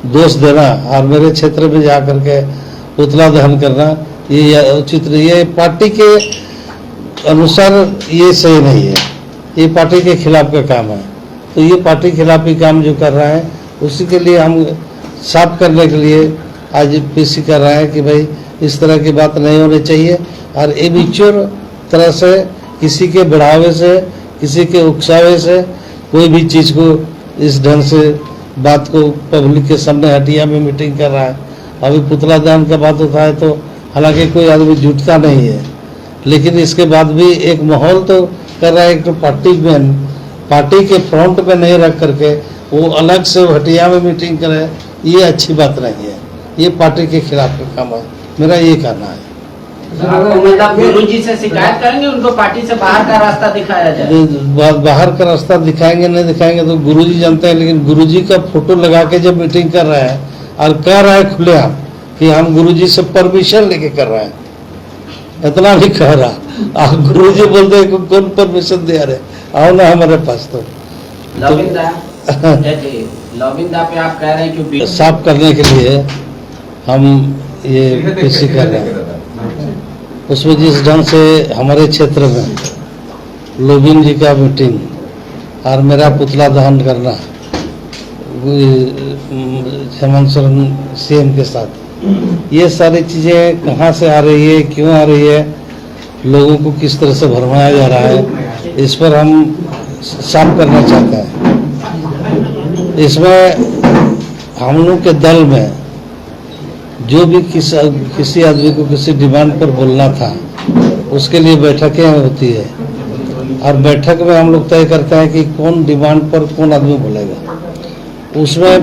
दोष देना और मेरे क्षेत्र में जा करके पुतला दहन करना ये उचित नहीं है। पार्टी के अनुसार ये सही नहीं है, ये पार्टी के खिलाफ का काम है। तो ये पार्टी खिलाफ ही काम जो कर रहा है उसी के लिए हम साफ करने के लिए आज पीसी कर रहा है कि भाई इस तरह की बात नहीं होनी चाहिए और इमेच्योर तरह से किसी के बढ़ावे से किसी के उकसावे से कोई भी चीज़ को इस ढंग से बात को पब्लिक के सामने हटिया में मीटिंग कर रहा है। अभी पुतला दहन का बात होता है तो हालांकि कोई आदमी जुटता नहीं है, लेकिन इसके बाद भी एक माहौल तो कर रहा है। एक तो पार्टी के फ्रंट पे नहीं रख करके वो अलग से हटिया में मीटिंग करे, ये अच्छी बात नहीं है, ये पार्टी के खिलाफ का काम है, मेरा ये कहना है। मतलब गुरुजी से शिकायत करेंगे, उनको पार्टी से बाहर का रास्ता दिखाया जाए। बाहर का रास्ता दिखाएंगे नहीं दिखाएंगे तो गुरुजी जानते हैं, लेकिन गुरुजी का फोटो लगा के जब मीटिंग कर रहा है और कह रहा है खुलेआम कि हम गुरुजी से परमिशन लेके कर रहे हैं, इतना भी कह रहा और गुरुजी बोलते हैं कौन परमिशन दे रहे, आओ ना हमारे पास। तो लॉबिंदा पे आप कह रहे हैं कि साफ करने के लिए हम ये पीसी कर रहे हैं। उसमें जिस ढंग से हमारे क्षेत्र में लोबिन जी का मीटिंग और मेरा पुतला दहन करना हेमंत सोरेन सीएम के साथ, ये सारी चीज़ें कहाँ से आ रही है, क्यों आ रही है, लोगों को किस तरह से भरमाया जा रहा है, इस पर हम साफ करना चाहते हैं। इसमें हम लोग के दल में जो भी किसी आदमी को किसी डिमांड पर बोलना था उसके लिए बैठकें होती है और बैठक में हम लोग तय करते हैं कि कौन डिमांड पर कौन आदमी बोलेगा। उसमें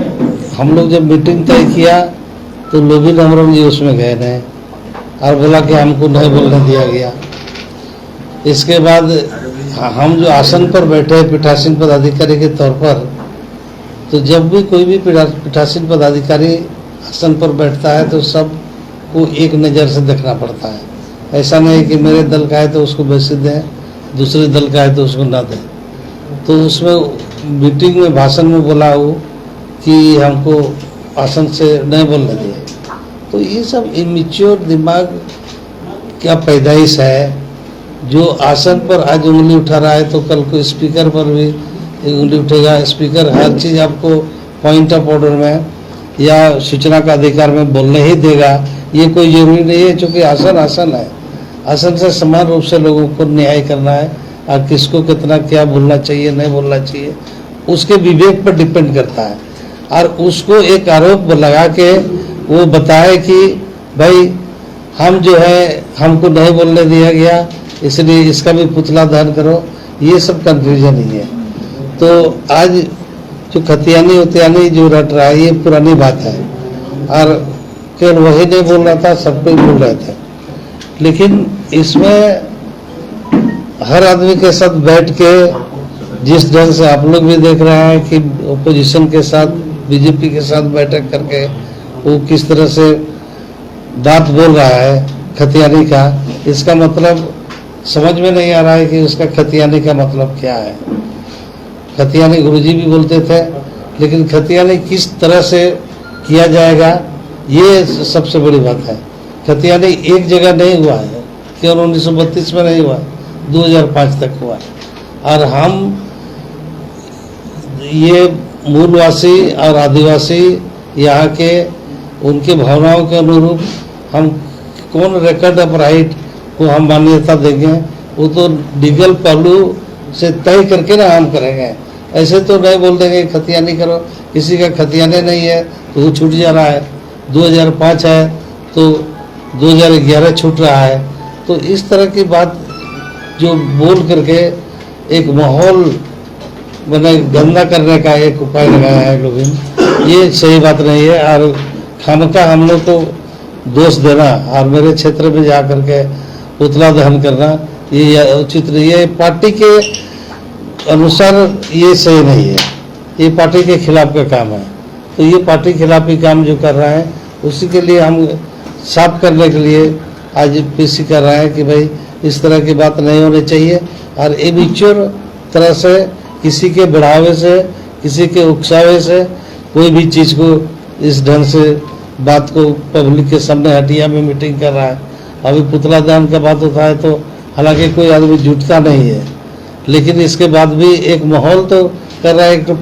हम लोग जब मीटिंग तय किया तो लोबिन अमरम जी उसमें गए नहीं और बोला कि हमको नहीं बोलने दिया गया। इसके बाद हम जो आसन पर बैठे पीठासीन पदाधिकारी के तौर पर, तो जब भी कोई भी पीठासीन पदाधिकारी आसन पर बैठता है तो सबको एक नज़र से देखना पड़ता है। ऐसा नहीं कि मेरे दल का है तो उसको वैसे दें, दूसरे दल का है तो उसको ना दें। तो उसमें मीटिंग में भाषण में बोला हो कि हमको आसन से नहीं बोलने दिया। तो ये सब इमेच्योर दिमाग क्या पैदाइश है, जो आसन पर आज उंगली उठा रहा है तो कल को स्पीकर पर भी उंगली उठेगा। स्पीकर हर चीज़ आपको पॉइंट ऑफ ऑर्डर में या सूचना का अधिकार में बोलने ही देगा, ये कोई जरूरी नहीं है, क्योंकि आसन आसन है। आसन से समान रूप से लोगों को न्याय करना है और किसको कितना क्या बोलना चाहिए नहीं बोलना चाहिए उसके विवेक पर डिपेंड करता है। और उसको एक आरोप लगा के वो बताए कि भाई हम जो है हमको नहीं बोलने दिया गया इसलिए इसका भी पुतला दहन करो, ये सब कन्फ्यूजन ही है। तो आज जो खतियानी उतियानी जो रट रहा है ये पुरानी बात है और केवल वही नहीं बोल रहा था, सब कोई बोल रहे थे। लेकिन इसमें हर आदमी के साथ बैठ के जिस ढंग से आप लोग भी देख रहे हैं कि ओपोजिशन के साथ बीजेपी के साथ बैठक करके वो किस तरह से बात बोल रहा है खतियानी का, इसका मतलब समझ में नहीं आ रहा है कि उसका खतियानी का मतलब क्या है। खतियानी गुरुजी भी बोलते थे, लेकिन खतियानी किस तरह से किया जाएगा ये सबसे बड़ी बात है। खतियानी एक जगह नहीं हुआ है, केवल 1932 में नहीं हुआ, 2005 तक हुआ। और हम ये मूलवासी और आदिवासी यहाँ के उनके भावनाओं के अनुरूप हम कौन रिकॉर्ड ऑफ राइट को हम मान्यता देंगे, वो तो लीगल पहलू से तय करके ना हम करेंगे। ऐसे तो नहीं बोल देंगे खतियानी करो, किसी का खतियाने नहीं है तो वो छूट जा रहा है। 2005 है तो 2011 छूट रहा है। तो इस तरह की बात जो बोल करके एक माहौल मैंने गंदा करने का एक उपाय लगाया है लोबिन, ये सही बात नहीं है। और खामखा हम लोग को दोष देना और मेरे क्षेत्र में जा करके पुतला दहन करना ये उचित नहीं है। पार्टी के अनुसार ये सही नहीं है, ये पार्टी के खिलाफ का काम है। तो ये पार्टी खिलाफ ही काम जो कर रहा है उसी के लिए हम साफ करने के लिए आज पीसी कर रहे हैं कि भाई इस तरह की बात नहीं होनी चाहिए और इमेच्योर तरह से किसी के बढ़ावे से किसी के उकसावे से कोई भी चीज़ को इस ढंग से बात को पब्लिक के सामने हटिया में मीटिंग कर रहा है। अभी पुतला दान का बात होता है तो हालांकि कोई आदमी जुटता नहीं है, लेकिन इसके बाद भी एक माहौल तो कर रहा है। एक तो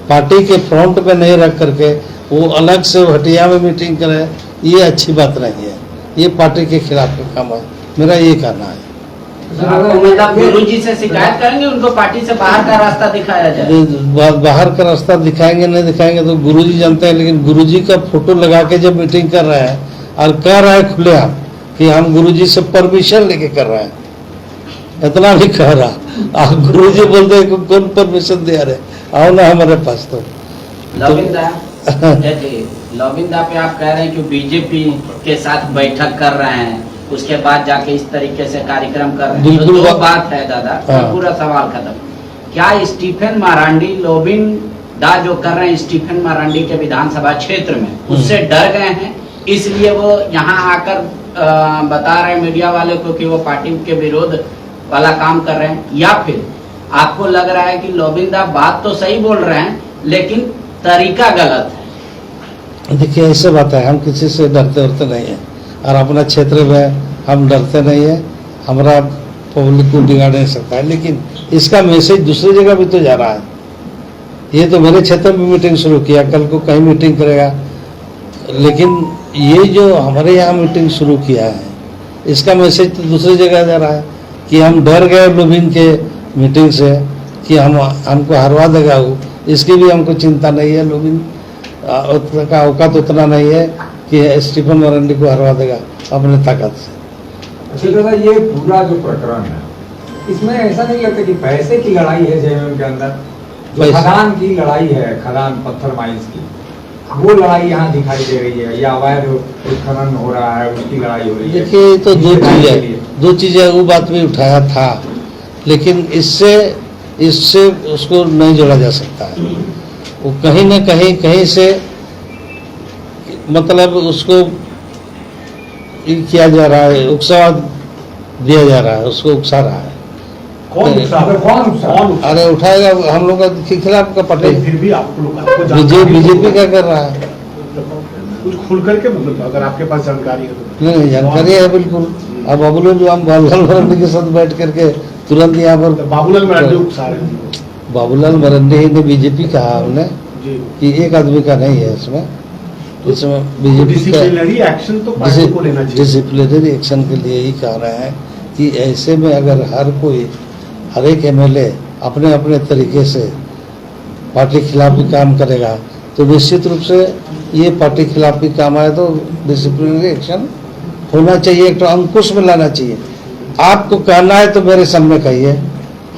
पार्टी के फ्रंट पे नहीं रख करके वो अलग से हटिया में मीटिंग करे, ये अच्छी बात नहीं है। ये पार्टी के खिलाफ का काम है, मेरा ये कहना है। उम्मीदवार गुरु जी से शिकायत करेंगे, उनको पार्टी से बाहर का रास्ता दिखाया जाए। बाहर का रास्ता दिखाएंगे नहीं दिखाएंगे तो गुरुजी जानते हैं, लेकिन गुरुजी का फोटो लगा के जब मीटिंग कर रहे हैं और कह रहा है खुलेआम कि हम गुरुजी से परमिशन लेके कर रहे हैं, इतना भी कह रहा। और गुरुजी बोलते हैं कि कौन परमिशन दे रहे, आओ ना हमारे पास। तो लॉबिंदा पे आप कह रहे हैं कि बीजेपी के साथ बैठक कर रहे हैं, उसके बाद जाके इस तरीके से कार्यक्रम कर रहे हैं। तो दो बात है दादा, पूरा सवाल खत्म। क्या स्टीफन मारांडी लॉबिंदा जो कर रहे हैं स्टीफन मारांडी के विधानसभा क्षेत्र में, उससे डर गए हैं इसलिए वो यहाँ आकर बता रहे हैं मीडिया वाले को कि वो पार्टी के विरोध वाला काम कर रहे हैं, या फिर आपको लग रहा है कि लॉबिंदा बात तो सही बोल रहे हैं लेकिन तरीका गलत है? देखिए ऐसे बात है, हम किसी से डरते उड़ते नहीं है और अपना क्षेत्र में हम डरते नहीं है, हमारा पब्लिक को बिगाड़ नहीं सकता है। लेकिन इसका मैसेज दूसरी जगह भी तो जा रहा है। ये तो मेरे क्षेत्र में मीटिंग शुरू किया, कल को कहीं मीटिंग करेगा, लेकिन ये जो हमारे यहाँ मीटिंग शुरू किया है इसका मैसेज तो दूसरी जगह जा रहा है कि हम डर गए लोबिन के मीटिंग से कि हमको हरवा देगा वो। इसकी भी हमको चिंता नहीं है, लोबिन का औकात उतना नहीं है कि स्टीफन मारांडी को हरवा देगा अपने ताकत से। अच्छा दादा, ये पूरा जो प्रकरण है इसमें ऐसा नहीं लगता कि पैसे की लड़ाई है जेएमएम के अंदर? जो खदान की लड़ाई है, खदान पत्थर माइंस की, वो लड़ाई यहाँ दिखाई दे रही है, या अवैध उत्खनन हो रहा है उसकी लड़ाई हो रही है? देखिए तो दो चीजें वो बात भी उठाया था, लेकिन इससे उसको नहीं जोड़ा जा सकता है। वो कहीं न कहीं से मतलब उसको किया जा रहा है, उकसा दिया जा रहा है, उसको उकसा रहा है। कौन अरे उठाएगा हम लोग के खिलाफ का पटेल, फिर भी आप लोग बीजेपी क्या कर रहा है? कुछ खुल करके मतलब अगर आपके पास जानकारी है तो। नहीं जानकारी है बिल्कुल। अब बाबूलाल जो हम बाबूलाल मरांडी के साथ बैठ करके तुरंत यहाँ पर बाबूलाल मरांडी उकसा रहे हैं। बाबूलाल मरांडी ने बीजेपी कहा हमने कि एक आदमी का नहीं है इसमें बीजेपी डिसिप्लिनरी एक्शन तो पार्टी को लेना चाहिए। डिसिप्लिनरी एक्शन के लिए ही कह रहे हैं कि ऐसे में अगर हर एक एमएलए अपने अपने तरीके से पार्टी खिलाफ भी काम करेगा तो निश्चित रूप से ये पार्टी खिलाफ भी काम आए तो डिसिप्लिनरी एक्शन होना चाहिए, एक तो अंकुश में लाना चाहिए। आपको कहना है तो मेरे सामने कहिए।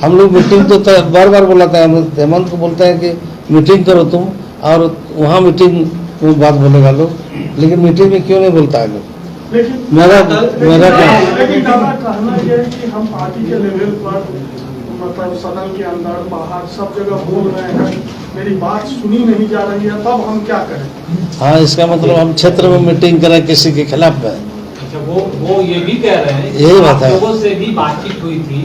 हम लोग मीटिंग तो बार बार बुलाते हैं, हेमंत को बोलते हैं कि मीटिंग करो तुम, और वहाँ मीटिंग में बात बोलेगा लोग, लेकिन मीटिंग में क्यों नहीं बोलता है लोग? मेरा कहना यह है कि हम पार्टी के लेवल पर मतलब सदन के अंदर बाहर सब जगह बोल रहे हैं, मेरी बात सुनी नहीं जा रही है, तब हम क्या करें? हाँ, इसका मतलब हम क्षेत्र में मीटिंग करें किसी के खिलाफ में। अच्छा, वो ये भी कह रहे हैं, यही बात है। लोगों से भी बातचीत हुई थी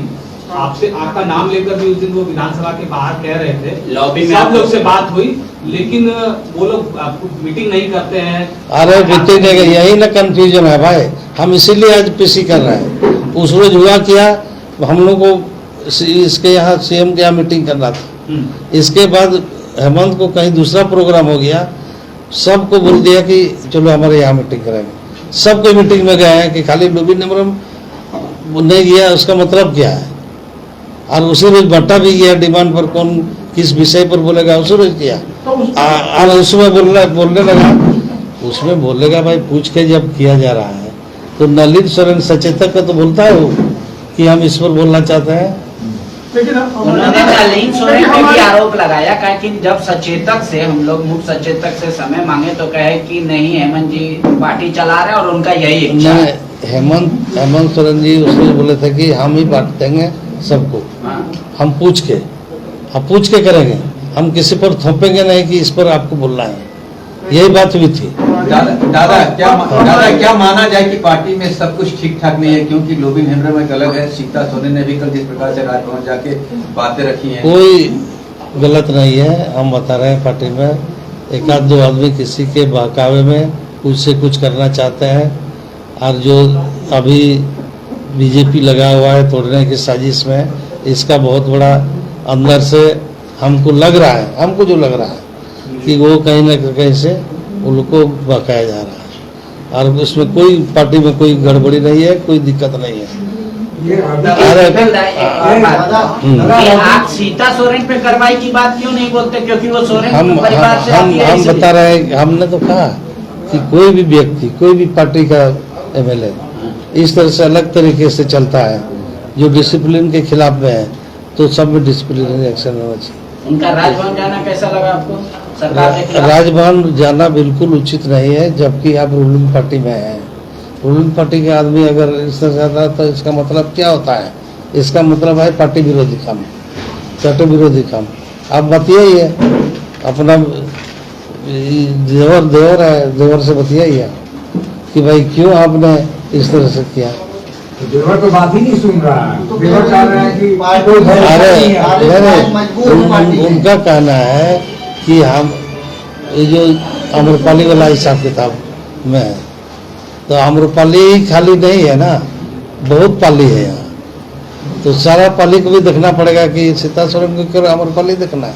आपसे, आपका नाम लेकर भी उस दिन वो विधानसभा के बाहर कह रहे थे, लॉबी में सब लोग से बात हुई, लेकिन वो लोग आपको मीटिंग नहीं करते हैं। अरे मीटिंग नहीं, यही ना कंफ्यूजन है भाई। हम इसीलिए आज पीसी कर रहे हैं। उस रोज हुआ क्या, हम लोग को इसके यहाँ सीएम के यहाँ मीटिंग करना था, इसके बाद हेमंत को कहीं दूसरा प्रोग्राम हो गया, सबको बोल दिया कि चलो हमारे यहाँ मीटिंग करेंगे। सब कोई मीटिंग में गए हैं कि खाली लोबी नंबरम नहीं गया, उसका मतलब क्या है? और उसी रोज बट्टा भी गया डिमांड पर, कौन किस विषय पर बोलेगा उसी रोज किया। और उसमें बोलने लगा, उसमें बोलेगा भाई पूछ के जब किया जा रहा है तो नलिन सोरेन सचेतक का तो बोलता है वो कि हम इस पर बोलना चाहते हैं। लेकिन उन्होंने नलिन सोरेन पे भी आरोप लगाया कि जब सचेतक से हम लोग मुख्य सचेतक से समय मांगे तो कहे कि नहीं हेमंत जी पार्टी चला रहे और उनका यही इच्छा है। हेमंत सोरेन जी उसमें बोले थे कि हम ही बांट देंगे सबको, हम पूछ के करेंगे, हम किसी पर थोपेंगे नहीं कि इस पर आपको बोलना है, यही बात हुई थी। दादा क्या माना जाए कि पार्टी में सब कुछ ठीक ठाक नहीं है, क्योंकि लोबिन हेमरा में अलग है, सीता सोरेन ने भी कल जिस प्रकार से राजभवन जाके बातें रखी हैं, कोई गलत नहीं है। हम बता रहे हैं पार्टी में एक आध दो आदमी किसी के बहकावे में कुछ से कुछ करना चाहते हैं, और जो अभी बीजेपी लगा हुआ है तोड़ने की साजिश में, इसका बहुत बड़ा अंदर से हमको लग रहा है, हमको जो लग रहा है कि वो कहीं ना कहीं से उनको बहकाया जा रहा है, और उसमें कोई पार्टी में कोई गड़बड़ी नहीं है, कोई दिक्कत नहीं है। ये आप सीता सोरेन पे कार्रवाई की बात क्यों नहीं बोलते? क्योंकि वो सोरेन हम परिवार से आती है, हम इसलिए। बता रहे हैं, हमने तो कहा कि कोई भी व्यक्ति, कोई भी पार्टी का एमएलए इस तरह से अलग तरीके से चलता है जो डिसिप्लिन के खिलाफ में है, तो सब में डिसिप्लिनरी एक्शन होना चाहिए। उनका राजभवन जाना कैसा लगा आपको? सरकार के खिलाफ? राजभवन जाना बिल्कुल उचित नहीं है, जबकि आप रूलिंग पार्टी में हैं। रूलिंग पार्टी के आदमी अगर इस तरह जाता है तो इसका मतलब क्या होता है? इसका मतलब है पार्टी विरोधी काम, पार्टी विरोधी काम। आप बतियाइए अपना देवर है, देवर से बतियाइए कि भाई क्यों आपने इस तरह से किया। तो देवर तो बात ही नहीं सुन रहा है, देवर चाह रहे हैं कि अरे उनका कहना है कि हम ये जो आम्रपाली वाला हिसाब किताब में है, तो आम्रपाली खाली नहीं है ना, बहुत पाली है यहाँ, तो सारा पाली को भी देखना पड़ेगा कि सीता सोरेन को क्यों आम्रपाली देखना है।